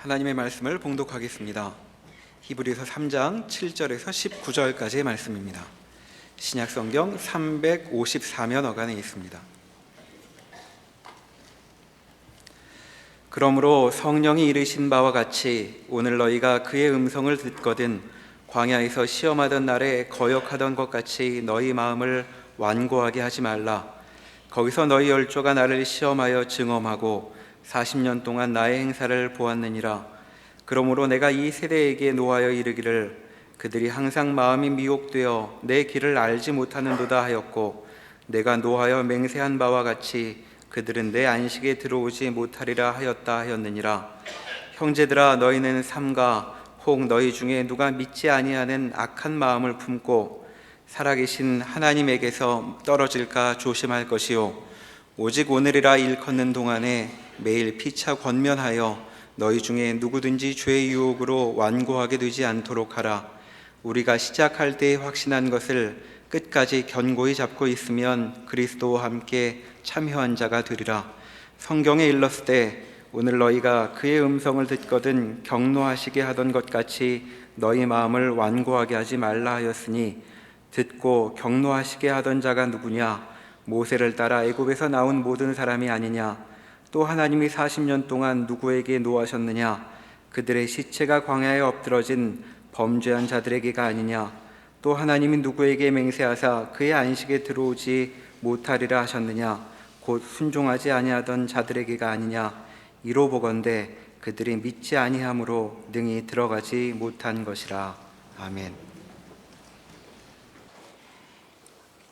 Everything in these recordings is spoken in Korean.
하나님의 말씀을 봉독하겠습니다. 히브리서 3장 7절에서 19절까지의 말씀입니다. 신약성경 354면 어간에 있습니다. 그러므로 성령이 이르신 바와 같이 오늘 너희가 그의 음성을 듣거든 광야에서 시험하던 날에 거역하던 것 같이 너희 마음을 완고하게 하지 말라. 거기서 너희 열조가 나를 시험하여 증언하고 40년 동안 나의 행사를 보았느니라. 그러므로 내가 이 세대에게 노하여 이르기를 그들이 항상 마음이 미혹되어 내 길을 알지 못하는도다 하였고, 내가 노하여 맹세한 바와 같이 그들은 내 안식에 들어오지 못하리라 하였다 하였느니라. 형제들아, 너희는 삼가 혹 너희 중에 누가 믿지 아니하는 악한 마음을 품고 살아계신 하나님에게서 떨어질까 조심할 것이요, 오직 오늘이라 일컫는 동안에 매일 피차 권면하여 너희 중에 누구든지 죄의 유혹으로 완고하게 되지 않도록 하라. 우리가 시작할 때에 확신한 것을 끝까지 견고히 잡고 있으면 그리스도와 함께 참여한 자가 되리라. 성경에 일렀을 때 오늘 너희가 그의 음성을 듣거든 격노하시게 하던 것 같이 너희 마음을 완고하게 하지 말라 하였으니, 듣고 격노하시게 하던 자가 누구냐? 모세를 따라 애굽에서 나온 모든 사람이 아니냐? 또 하나님이 40년 동안 누구에게 노하셨느냐? 그들의 시체가 광야에 엎드러진 범죄한 자들에게가 아니냐? 또 하나님이 누구에게 맹세하사 그의 안식에 들어오지 못하리라 하셨느냐? 곧 순종하지 아니하던 자들에게가 아니냐? 이로 보건대 그들이 믿지 아니함으로 능히 들어가지 못한 것이라. 아멘.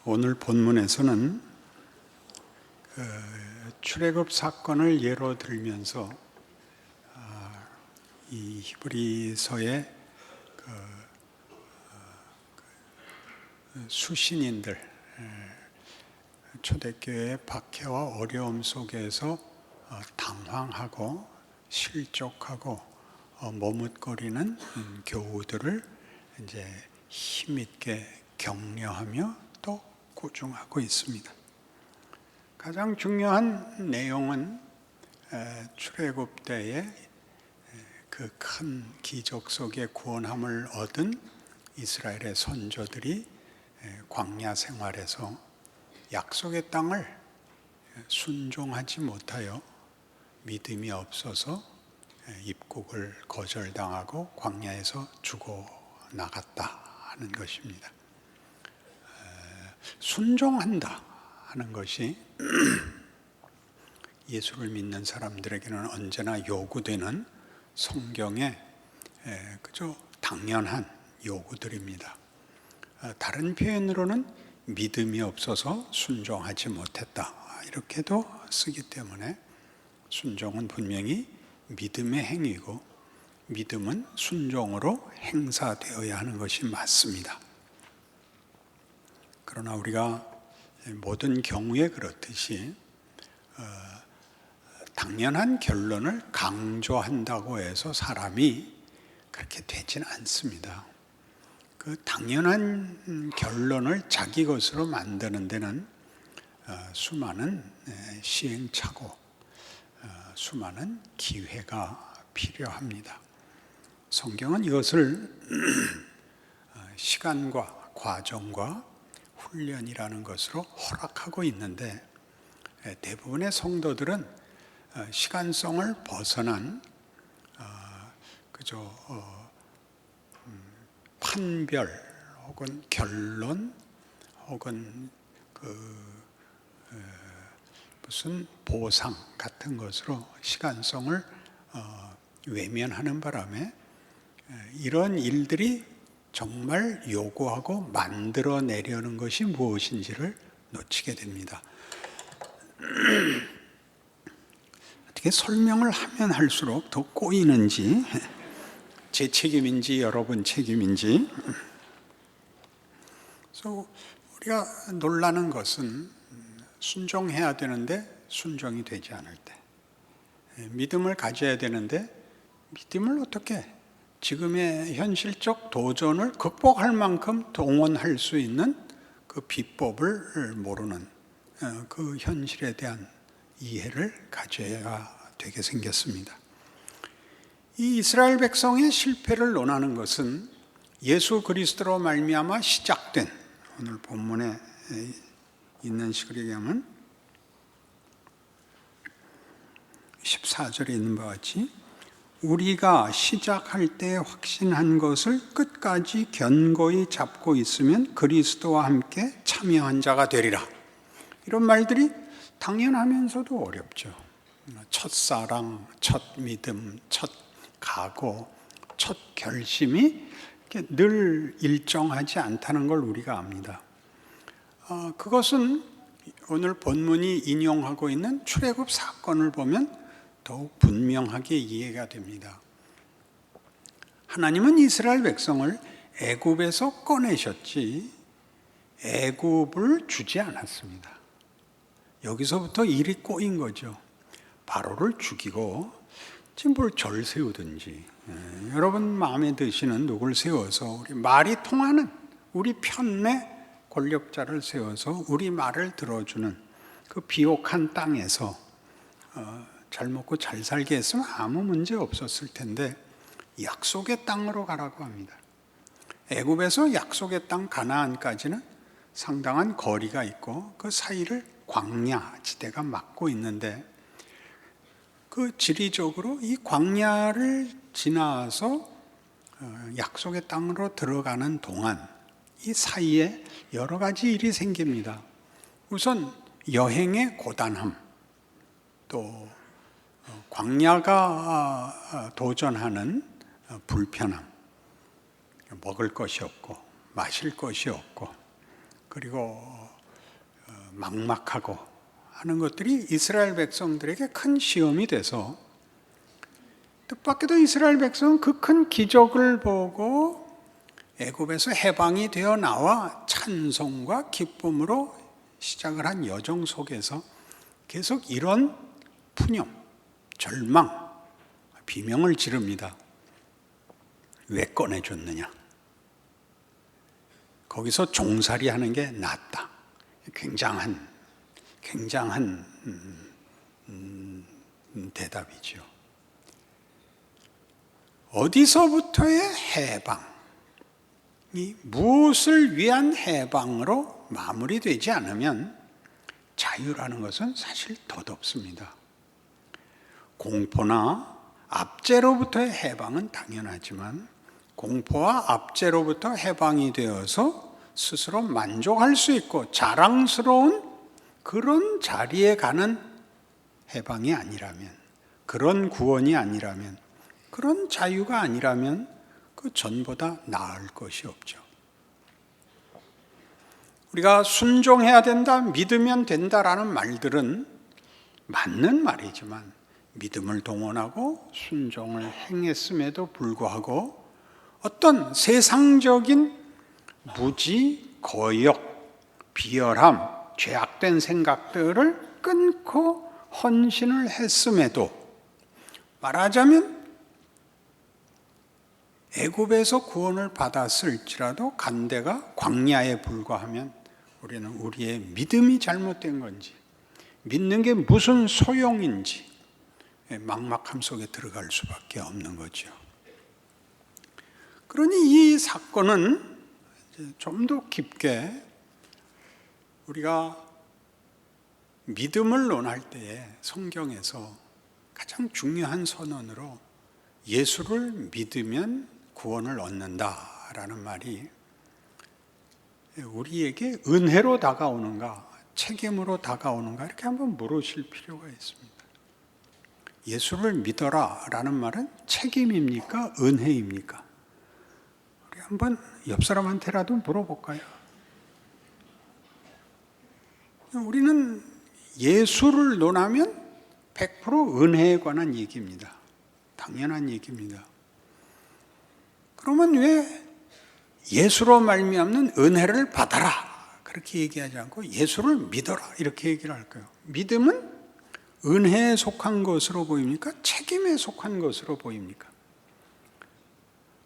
오늘 본문에서는 출애굽 사건을 예로 들면서 이 히브리서의 수신인들, 초대교회의 박해와 어려움 속에서 당황하고 실족하고 머뭇거리는 교우들을 이제 힘있게 격려하며 또 고중하고 있습니다. 가장 중요한 내용은 출애굽 때에 그 큰 기적 속에 구원함을 얻은 이스라엘의 선조들이 광야 생활에서 약속의 땅을 순종하지 못하여 믿음이 없어서 입국을 거절당하고 광야에서 죽어나갔다 하는 것입니다. 순종한다 하는 것이 예수를 믿는 사람들에게는 언제나 요구되는 성경의 그저 당연한 요구들입니다. 다른 표현으로는 믿음이 없어서 순종하지 못했다 이렇게도 쓰기 때문에 순종은 분명히 믿음의 행위고 믿음은 순종으로 행사되어야 하는 것이 맞습니다. 그러나 우리가 모든 경우에 그렇듯이 당연한 결론을 강조한다고 해서 사람이 그렇게 되지는 않습니다. 그 당연한 결론을 자기 것으로 만드는 데는 수많은 시행착오, 수많은 기회가 필요합니다. 성경은 이것을 시간과 과정과 훈련이라는 것으로 허락하고 있는데, 대부분의 성도들은 시간성을 벗어난 그저 판별 혹은 결론 혹은 무슨 보상 같은 것으로 시간성을 외면하는 바람에 이런 일들이 정말 요구하고 만들어내려는 것이 무엇인지를 놓치게 됩니다. 어떻게 설명을 하면 할수록 더 꼬이는지, 제 책임인지 여러분 책임인지. 그래서 우리가 놀라는 것은 순종해야 되는데 순종이 되지 않을 때, 믿음을 가져야 되는데 믿음을 어떻게 지금의 현실적 도전을 극복할 만큼 동원할 수 있는 그 비법을 모르는 그 현실에 대한 이해를 가져야 되게 생겼습니다. 이 이스라엘 백성의 실패를 논하는 것은 예수 그리스도로 말미암아 시작된, 오늘 본문에 있는 식으로 얘기하면 14절에 있는 바와 같이 우리가 시작할 때 확신한 것을 끝까지 견고히 잡고 있으면 그리스도와 함께 참여한 자가 되리라. 이런 말들이 당연하면서도 어렵죠. 첫사랑, 첫 믿음, 첫 각오, 첫 결심이 늘 일정하지 않다는 걸 우리가 압니다. 그것은 오늘 본문이 인용하고 있는 출애굽 사건을 보면 더욱 분명하게 이해가 됩니다. 하나님은 이스라엘 백성을 애굽에서 꺼내셨지 애굽을 주지 않았습니다. 여기서부터 일이 꼬인 거죠. 바로를 죽이고 지금 뭘 절 세우든지, 여러분 마음에 드시는 누굴 세워서 우리 말이 통하는 우리 편의 권력자를 세워서 우리 말을 들어주는 그 비옥한 땅에서 잘 먹고 잘 살게 했으면 아무 문제 없었을 텐데 약속의 땅으로 가라고 합니다. 애굽에서 약속의 땅 가나안까지는 상당한 거리가 있고 그 사이를 광야 지대가 막고 있는데 그 지리적으로 이 광야를 지나서 약속의 땅으로 들어가는 동안 이 사이에 여러 가지 일이 생깁니다. 우선 여행의 고단함, 또 광야가 도전하는 불편함, 먹을 것이 없고 마실 것이 없고 그리고 막막하고 하는 것들이 이스라엘 백성들에게 큰 시험이 돼서 뜻밖에도 이스라엘 백성은 그 큰 기적을 보고 애굽에서 해방이 되어 나와 찬송과 기쁨으로 시작을 한 여정 속에서 계속 이런 푸념, 절망, 비명을 지릅니다. 왜 꺼내줬느냐? 거기서 종살이 하는 게 낫다. 굉장한 대답이죠. 어디서부터의 해방이 무엇을 위한 해방으로 마무리되지 않으면 자유라는 것은 사실 덧없습니다. 공포나 압제로부터의 해방은 당연하지만 공포와 압제로부터 해방이 되어서 스스로 만족할 수 있고 자랑스러운 그런 자리에 가는 해방이 아니라면, 그런 구원이 아니라면, 그런 자유가 아니라면 그 전보다 나을 것이 없죠. 우리가 순종해야 된다, 믿으면 된다라는 말들은 맞는 말이지만 믿음을 동원하고 순종을 행했음에도 불구하고 어떤 세상적인 무지, 거역, 비열함, 죄악된 생각들을 끊고 헌신을 했음에도 말하자면 애굽에서 구원을 받았을지라도 간대가 광야에 불과하면 우리는 우리의 믿음이 잘못된 건지 믿는 게 무슨 소용인지 막막함 속에 들어갈 수밖에 없는 거죠. 그러니 이 사건은 좀 더 깊게 우리가 믿음을 논할 때에 성경에서 가장 중요한 선언으로 예수를 믿으면 구원을 얻는다라는 말이 우리에게 은혜로 다가오는가 책임으로 다가오는가 이렇게 한번 물으실 필요가 있습니다. 예수를 믿어라라는 말은 책임입니까? 은혜입니까? 우리 한번 옆 사람한테라도 물어볼까요? 우리는 예수를 논하면 100% 은혜에 관한 얘기입니다. 당연한 얘기입니다. 그러면 왜 예수로 말미암는 은혜를 받아라 그렇게 얘기하지 않고 예수를 믿어라 이렇게 얘기를 할까요? 믿음은 은혜에 속한 것으로 보입니까? 책임에 속한 것으로 보입니까?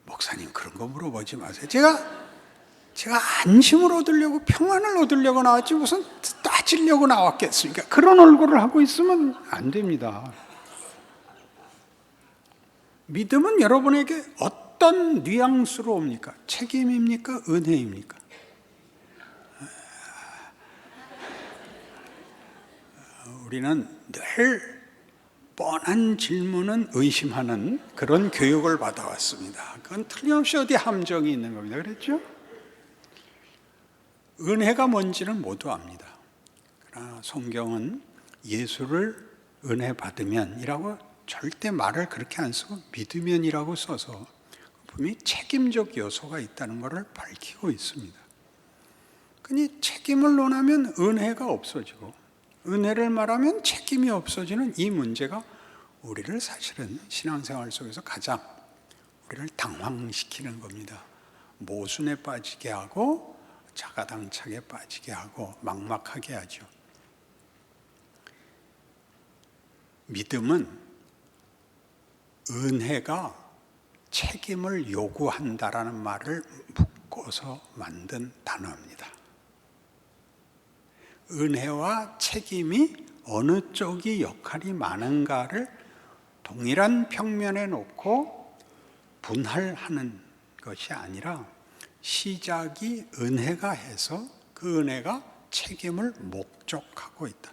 목사님 그런 거 물어보지 마세요. 제가 안심을 얻으려고 평안을 얻으려고 나왔지 무슨 따지려고 나왔겠습니까? 그런 얼굴을 하고 있으면 안 됩니다. 믿음은 여러분에게 어떤 뉘앙스로 옵니까? 책임입니까? 은혜입니까? 우리는 늘 뻔한 질문은 의심하는 그런 교육을 받아왔습니다. 그건 틀림없이 어디 함정이 있는 겁니다. 그랬죠? 은혜가 뭔지는 모두 압니다. 그러나 성경은 예수를 은혜 받으면이라고 절대 말을 그렇게 안 쓰고 믿으면이라고 써서 분명히 책임적 요소가 있다는 것을 밝히고 있습니다. 그니 책임을 논하면 은혜가 없어지고 은혜를 말하면 책임이 없어지는 이 문제가 우리를 사실은 신앙생활 속에서 가장 우리를 당황시키는 겁니다. 모순에 빠지게 하고 자가당착에 빠지게 하고 막막하게 하죠. 믿음은 은혜가 책임을 요구한다라는 말을 묶어서 만든 단어입니다. 은혜와 책임이 어느 쪽이 역할이 많은가를 동일한 평면에 놓고 분할하는 것이 아니라 시작이 은혜가 해서 그 은혜가 책임을 목적하고 있다.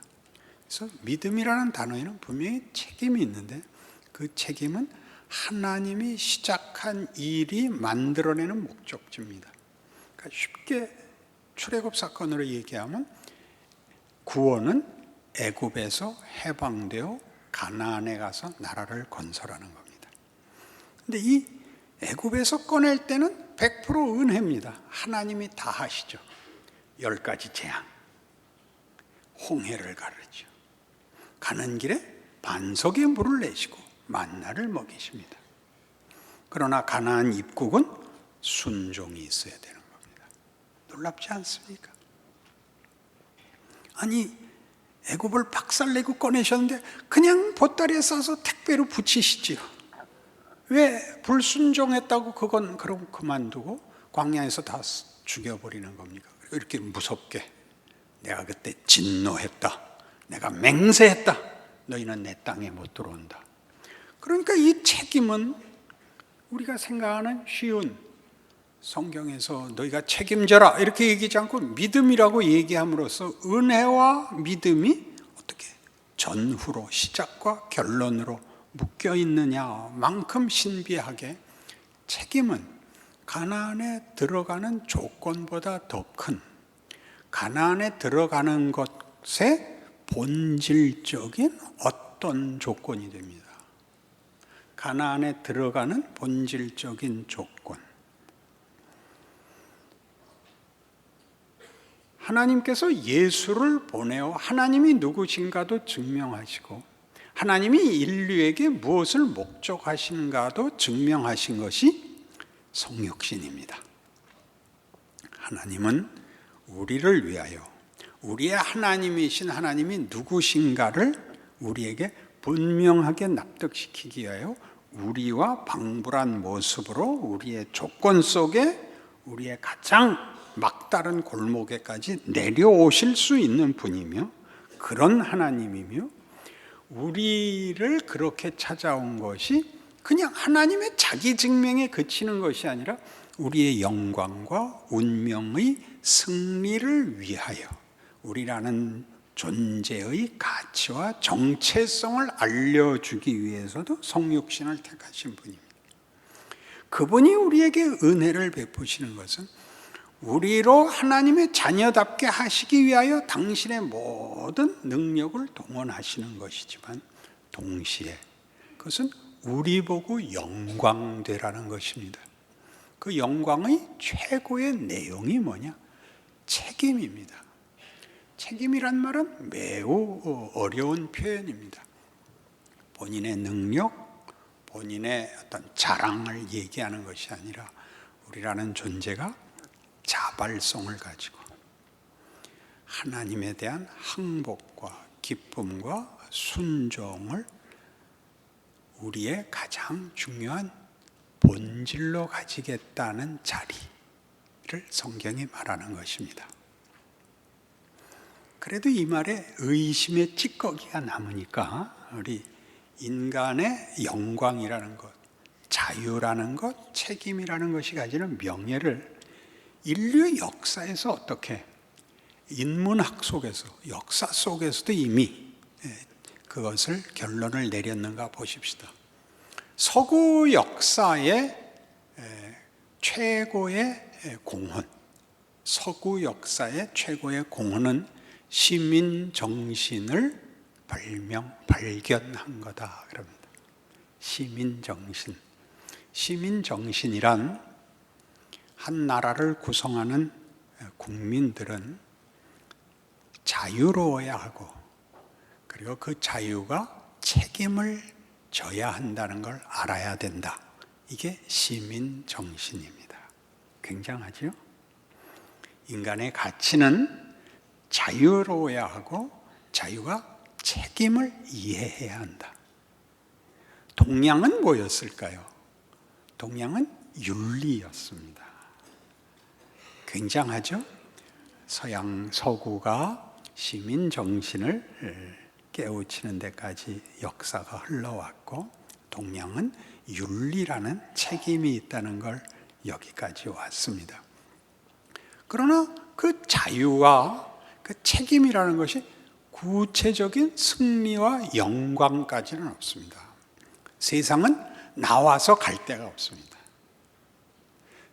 그래서 믿음이라는 단어에는 분명히 책임이 있는데 그 책임은 하나님이 시작한 일이 만들어내는 목적지입니다. 그러니까 쉽게 출애굽 사건으로 얘기하면 구원은 애굽에서 해방되어 가나안에 가서 나라를 건설하는 겁니다. 근데 이 애굽에서 꺼낼 때는 100% 은혜입니다. 하나님이 다 하시죠. 10가지 재앙, 홍해를 가르죠. 가는 길에 반석에 물을 내시고 만나를 먹이십니다. 그러나 가나안 입국은 순종이 있어야 되는 겁니다. 놀랍지 않습니까? 아니 애굽을 박살내고 꺼내셨는데 그냥 보따리에 싸서 택배로 붙이시지요. 왜 불순종했다고 그건 그럼 그만두고 광야에서 다 죽여버리는 겁니까? 이렇게 무섭게 내가 그때 진노했다, 내가 맹세했다, 너희는 내 땅에 못 들어온다. 그러니까 이 책임은 우리가 생각하는 쉬운 성경에서 너희가 책임져라 이렇게 얘기하지 않고 믿음이라고 얘기함으로써 은혜와 믿음이 어떻게 전후로 시작과 결론으로 묶여 있느냐만큼 신비하게 책임은 가나안에 들어가는 조건보다 더 큰 가나안에 들어가는 것의 본질적인 어떤 조건이 됩니다. 가나안에 들어가는 본질적인 조건. 하나님께서 예수를 보내어 하나님이 누구신가도 증명하시고 하나님이 인류에게 무엇을 목적하시는가도 증명하신 것이 성육신입니다. 하나님은 우리를 위하여 우리의 하나님이신 하나님이 누구신가를 우리에게 분명하게 납득시키기 위하여 우리와 방불한 모습으로 우리의 조건 속에 우리의 가장 막다른 골목에까지 내려오실 수 있는 분이며 그런 하나님이며 우리를 그렇게 찾아온 것이 그냥 하나님의 자기 증명에 그치는 것이 아니라 우리의 영광과 운명의 승리를 위하여 우리라는 존재의 가치와 정체성을 알려주기 위해서도 성육신을 택하신 분입니다. 그분이 우리에게 은혜를 베푸시는 것은 우리로 하나님의 자녀답게 하시기 위하여 당신의 모든 능력을 동원하시는 것이지만 동시에 그것은 우리 보고 영광되라는 것입니다. 그 영광의 최고의 내용이 뭐냐? 책임입니다. 책임이란 말은 매우 어려운 표현입니다. 본인의 능력, 본인의 어떤 자랑을 얘기하는 것이 아니라 우리라는 존재가 자발성을 가지고 하나님에 대한 항복과 기쁨과 순종을 우리의 가장 중요한 본질로 가지겠다는 자리를 성경이 말하는 것입니다. 그래도 이 말에 의심의 찌꺼기가 남으니까 우리 인간의 영광이라는 것, 자유라는 것, 책임이라는 것이 가지는 명예를 인류 역사에서 어떻게 인문학 속에서, 역사 속에서도 이미 그것을 결론을 내렸는가 보십시다. 서구 역사의 최고의 공헌, 서구 역사의 최고의 공헌은 시민 정신을 발견한 거다 그럽니다. 시민 정신. 시민 정신이란 한 나라를 구성하는 국민들은 자유로워야 하고, 그리고 그 자유가 책임을 져야 한다는 걸 알아야 된다. 이게 시민 정신입니다. 굉장하죠? 인간의 가치는 자유로워야 하고 자유가 책임을 이해해야 한다. 동양은 뭐였을까요? 동양은 윤리였습니다. 굉장하죠? 서구가 시민 정신을 깨우치는 데까지 역사가 흘러왔고, 동양은 윤리라는 책임이 있다는 걸 여기까지 왔습니다. 그러나 그 자유와 그 책임이라는 것이 구체적인 승리와 영광까지는 없습니다. 세상은 나와서 갈 데가 없습니다.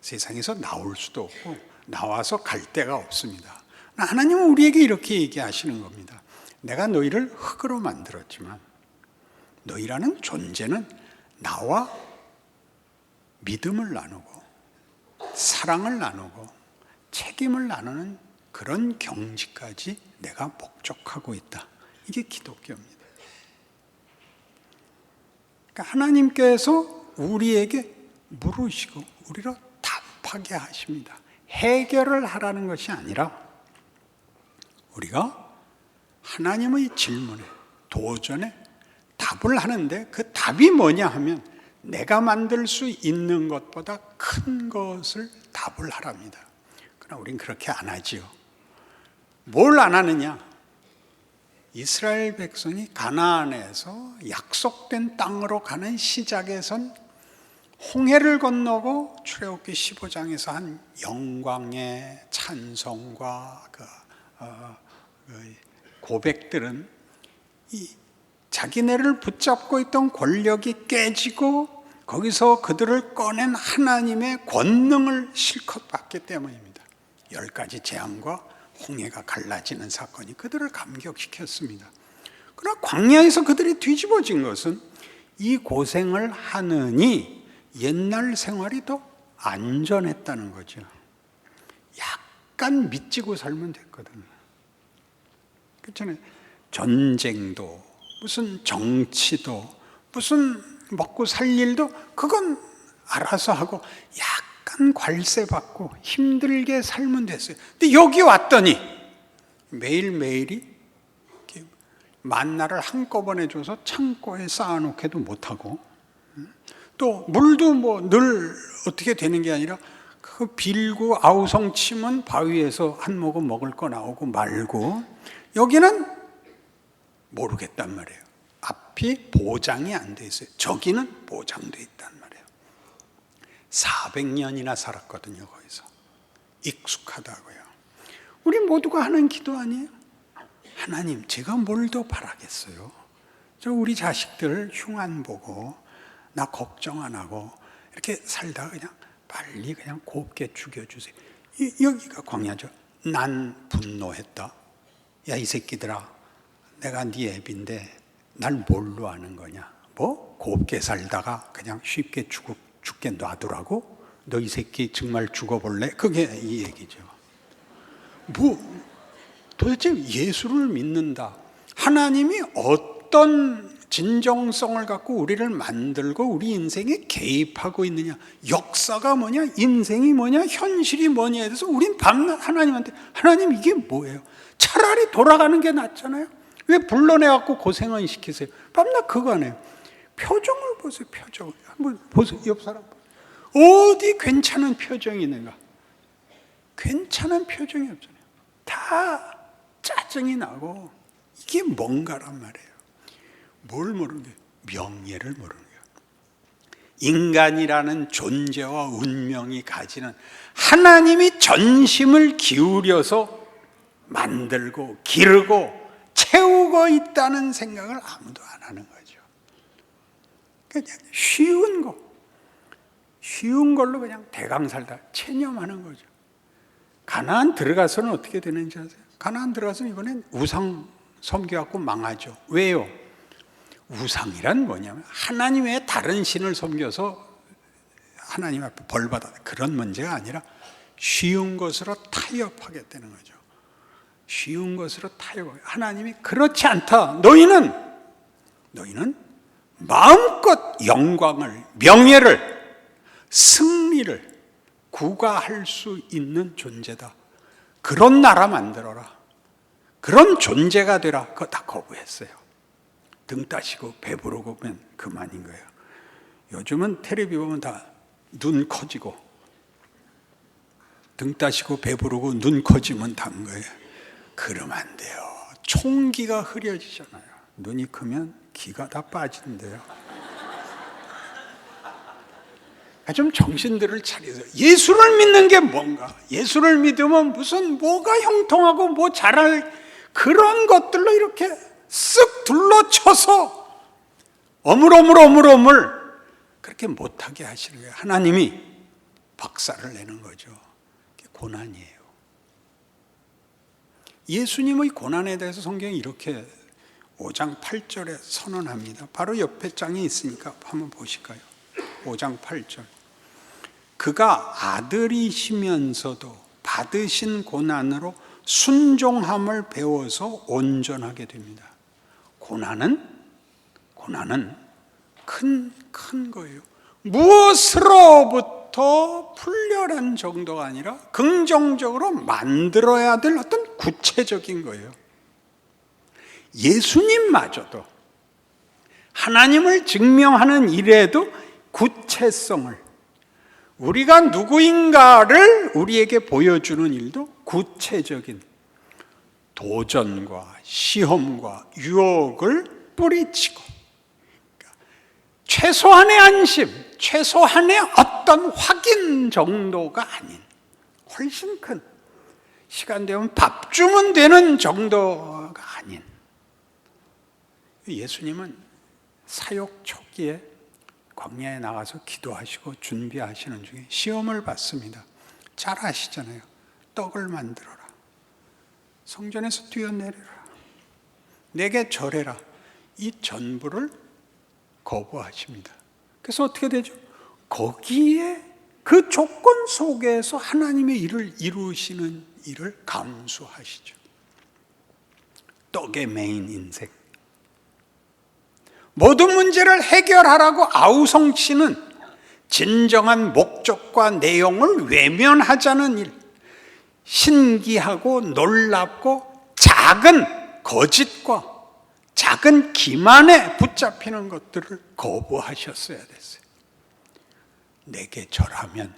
세상에서 나올 수도 없고 나와서 갈 데가 없습니다. 하나님은 우리에게 이렇게 얘기하시는 겁니다. 내가 너희를 흙으로 만들었지만 너희라는 존재는 나와 믿음을 나누고 사랑을 나누고 책임을 나누는 그런 경지까지 내가 목적하고 있다. 이게 기독교입니다. 그러니까 하나님께서 우리에게 물으시고 우리로 답하게 하십니다. 해결을 하라는 것이 아니라 우리가 하나님의 질문에, 도전에 답을 하는데, 그 답이 뭐냐 하면 내가 만들 수 있는 것보다 큰 것을 답을 하랍니다. 그러나 우린 그렇게 안 하지요. 뭘 안 하느냐? 이스라엘 백성이 가나안에서 약속된 땅으로 가는 시작에선 홍해를 건너고 출애굽기 15장에서 한 영광의 찬송과 고백들은 자기네를 붙잡고 있던 권력이 깨지고 거기서 그들을 꺼낸 하나님의 권능을 실컷 봤기 때문입니다. 10가지 재앙과 홍해가 갈라지는 사건이 그들을 감격시켰습니다. 그러나 광야에서 그들이 뒤집어진 것은 이 고생을 하느니 옛날 생활이 더 안전했다는 거죠. 약간 믿지고 살면 됐거든요. 그렇잖아요. 전쟁도 무슨 정치도 무슨 먹고 살 일도 그건 알아서 하고 약간 관세 받고 힘들게 살면 됐어요. 근데 여기 왔더니 매일매일이 만나를 한꺼번에 줘서 창고에 쌓아놓게도 못하고, 또 물도 뭐 늘 어떻게 되는 게 아니라 그 빌고 아우성 치면 바위에서 한 모금 먹을 거 나오고 말고, 여기는 모르겠단 말이에요. 앞이 보장이 안 돼 있어요. 저기는 보장돼 있단 말이에요. 400년이나 살았거든요. 거기서 익숙하다고요. 우리 모두가 하는 기도 아니에요? 하나님, 제가 뭘 더 바라겠어요? 저 우리 자식들 흉안 보고 나 걱정 안 하고 이렇게 살다가 그냥 빨리 그냥 곱게 죽여주세요. 여기가 광야죠. 난 분노했다. 야, 이 새끼들아, 내가 네 애비인데 날 뭘로 아는 거냐? 뭐 곱게 살다가 그냥 쉽게 죽게 놔두라고? 너 이 새끼 정말 죽어볼래? 그게 이 얘기죠. 뭐 도대체 예수를 믿는다, 하나님이 어떤 진정성을 갖고 우리를 만들고 우리 인생에 개입하고 있느냐, 역사가 뭐냐, 인생이 뭐냐, 현실이 뭐냐에 대해서 우린 밤낮 하나님한테, 하나님 이게 뭐예요? 차라리 돌아가는 게 낫잖아요. 왜 불러내갖고 고생을 시키세요? 밤낮 그거 안 해요. 표정을 보세요. 표정을 한번 보세요. 옆 사람 어디 괜찮은 표정이 있는가? 괜찮은 표정이 없잖아요. 다 짜증이 나고 이게 뭔가란 말이에요. 뭘 모르는 거예요? 명예를 모르는 거예요. 인간이라는 존재와 운명이 가지는 하나님이 전심을 기울여서 만들고 기르고 채우고 있다는 생각을 아무도 안 하는 거죠. 그냥 쉬운 걸로 그냥 대강 살다 체념하는 거죠. 가나안 들어가서는 어떻게 되는지 아세요? 가나안 들어가서 이번엔 우상 섬겨갖고 망하죠. 왜요? 우상이란 뭐냐면 하나님 외에 다른 신을 섬겨서 하나님 앞에 벌받아, 그런 문제가 아니라 쉬운 것으로 타협하게 되는 거죠. 쉬운 것으로 타협하게. 하나님이 그렇지 않다. 너희는 마음껏 영광을, 명예를, 승리를 구가할 수 있는 존재다. 그런 나라 만들어라. 그런 존재가 되라. 그거 다 거부했어요. 등 따시고 배부르고 면 그만인 거예요. 요즘은 텔레비 보면 다 눈 커지고 등 따시고 배부르고 눈 커지면 단 거예요. 그러면 안 돼요. 총기가 흐려지잖아요. 눈이 크면 기가 다 빠진대요. 좀 정신들을 차리세요. 예수를 믿는 게 뭔가? 예수를 믿으면 무슨 뭐가 형통하고 뭐 잘할 그런 것들로 이렇게 쓱 둘러쳐서 어물어물 그렇게 못하게 하시는 거예요. 하나님이 박살을 내는 거죠. 고난이에요. 예수님의 고난에 대해서 성경이 이렇게 5장 8절에 선언합니다. 바로 옆에 장에 있으니까 한번 보실까요? 5장 8절. 그가 아들이시면서도 받으신 고난으로 순종함을 배워서 온전하게 됩니다. 고난은 큰 거예요. 무엇으로부터 풀려란 정도가 아니라 긍정적으로 만들어야 될 어떤 구체적인 거예요. 예수님마저도 하나님을 증명하는 일에도 구체성을, 우리가 누구인가를 우리에게 보여주는 일도 구체적인 도전과 시험과 유혹을 뿌리치고, 최소한의 안심, 최소한의 어떤 확인 정도가 아닌 훨씬 큰, 시간 되면 밥 주면 되는 정도가 아닌. 예수님은 사역 초기에 광야에 나가서 기도하시고 준비하시는 중에 시험을 받습니다. 잘 아시잖아요. 떡을 만들어라. 성전에서 뛰어내려라. 내게 절해라. 이 전부를 거부하십니다. 그래서 어떻게 되죠? 거기에 그 조건 속에서 하나님의 일을 이루시는 일을 감수하시죠. 떡의 메인 인생. 모든 문제를 해결하라고 아우성치는 진정한 목적과 내용을 외면하자는 일, 신기하고 놀랍고 작은 거짓과 작은 기만에 붙잡히는 것들을 거부하셨어야 됐어요. 내게 절하면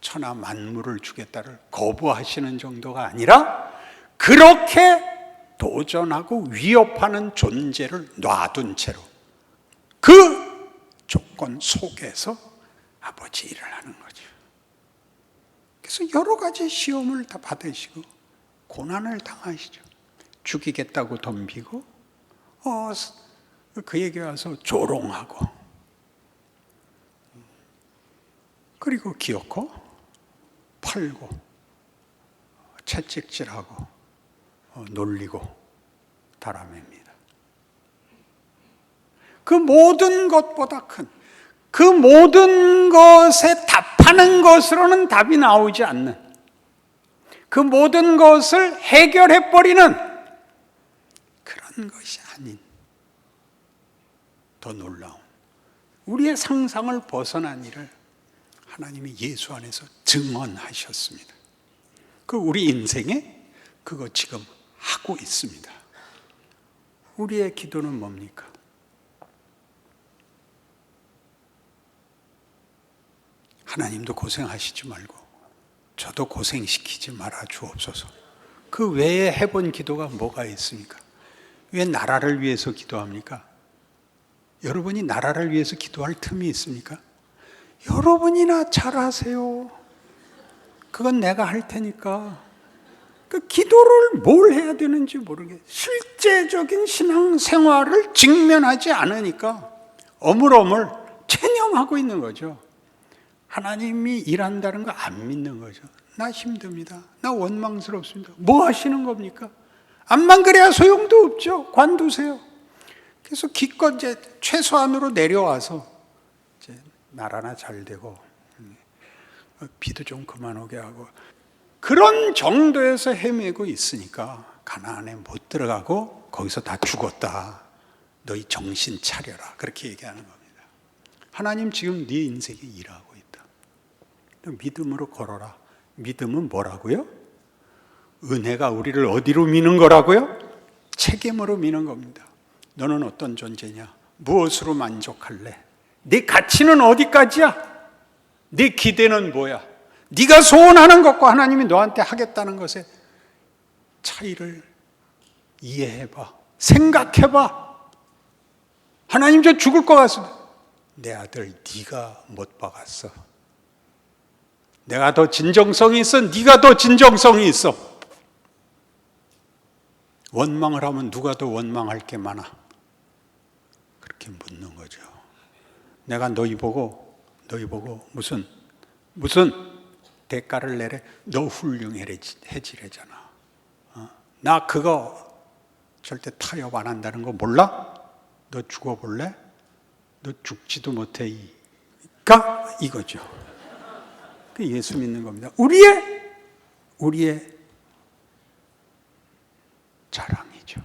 천하 만물을 주겠다를 거부하시는 정도가 아니라 그렇게 도전하고 위협하는 존재를 놔둔 채로 그 조건 속에서 아버지 일을 하는 거죠. 그래서 여러 가지 시험을 다 받으시고 고난을 당하시죠. 죽이겠다고 덤비고 그에게 와서 조롱하고, 그리고 기어코 팔고 채찍질하고 놀리고 달아맵니다. 그 모든 것보다 큰, 그 모든 것에 답하는 것으로는 답이 나오지 않는, 그 모든 것을 해결해버리는 그런 것이 아닌 더 놀라운, 우리의 상상을 벗어난 일을 하나님이 예수 안에서 증언하셨습니다. 그 우리 인생에 그거 지금 하고 있습니다. 우리의 기도는 뭡니까? 하나님도 고생하시지 말고 저도 고생시키지 말아 주옵소서. 그 외에 해본 기도가 뭐가 있습니까? 왜 나라를 위해서 기도합니까? 여러분이 나라를 위해서 기도할 틈이 있습니까? 여러분이나 잘하세요. 그건 내가 할 테니까. 그 기도를 뭘 해야 되는지 모르게 실제적인 신앙생활을 직면하지 않으니까 어물어물 체념하고 있는 거죠. 하나님이 일한다는 거 안 믿는 거죠. 나 힘듭니다. 나 원망스럽습니다. 뭐 하시는 겁니까? 암만 그래야 소용도 없죠. 관두세요. 그래서 기껏 이제 최소한으로 내려와서 이제 나라나 잘 되고 비도 좀 그만 오게 하고 그런 정도에서 헤매고 있으니까 가나안에 못 들어가고 거기서 다 죽었다. 너희 정신 차려라. 그렇게 얘기하는 겁니다. 하나님 지금 네 인생에 일하고 있다. 믿음으로 걸어라. 믿음은 뭐라고요? 은혜가 우리를 어디로 미는 거라고요? 책임으로 미는 겁니다. 너는 어떤 존재냐? 무엇으로 만족할래? 네 가치는 어디까지야? 네 기대는 뭐야? 네가 소원하는 것과 하나님이 너한테 하겠다는 것의 차이를 이해해봐. 생각해봐. 하나님 저 죽을 것 같습니다. 내 아들 네가 못 박았어. 내가 더 진정성이 있어. 네가 더 진정성이 있어. 원망을 하면 누가 더 원망할 게 많아. 그렇게 묻는 거죠. 내가 너희 보고 무슨 대가를 내래? 너 훌륭해지래잖아. 나 그거 절대 타협 안 한다는 거 몰라? 너 죽어볼래? 너 죽지도 못해. 이거죠. 예수 믿는 겁니다. 우리의 자랑이죠.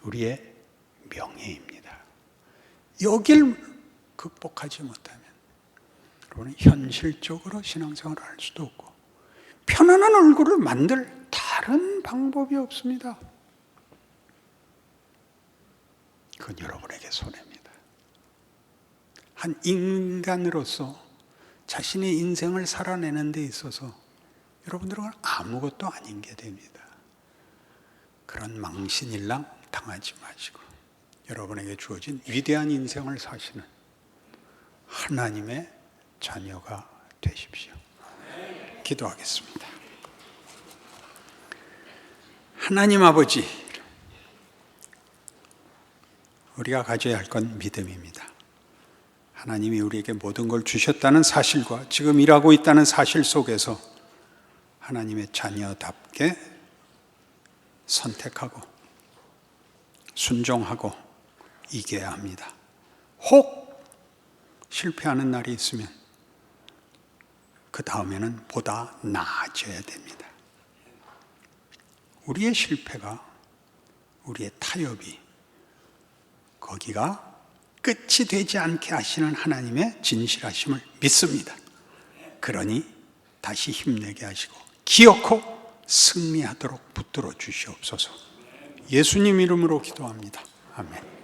우리의 명예입니다. 여길 극복하지 못하면 여러분은 현실적으로 신앙생활을 할 수도 없고 편안한 얼굴을 만들 다른 방법이 없습니다. 그건 여러분에게 손해입니다. 한 인간으로서 자신의 인생을 살아내는 데 있어서 여러분들은 아무것도 아닌 게 됩니다. 그런 망신일랑 당하지 마시고 여러분에게 주어진 위대한 인생을 사시는 하나님의 자녀가 되십시오. 기도하겠습니다. 하나님 아버지, 우리가 가져야 할 건 믿음입니다. 하나님이 우리에게 모든 걸 주셨다는 사실과 지금 일하고 있다는 사실 속에서 하나님의 자녀답게 선택하고 순종하고 이겨야 합니다. 혹 실패하는 날이 있으면 그 다음에는 보다 나아져야 됩니다. 우리의 실패가, 우리의 타협이 거기가 끝이 되지 않게 하시는 하나님의 진실하심을 믿습니다. 그러니 다시 힘내게 하시고 기어코 승리하도록 붙들어 주시옵소서. 예수님 이름으로 기도합니다. 아멘.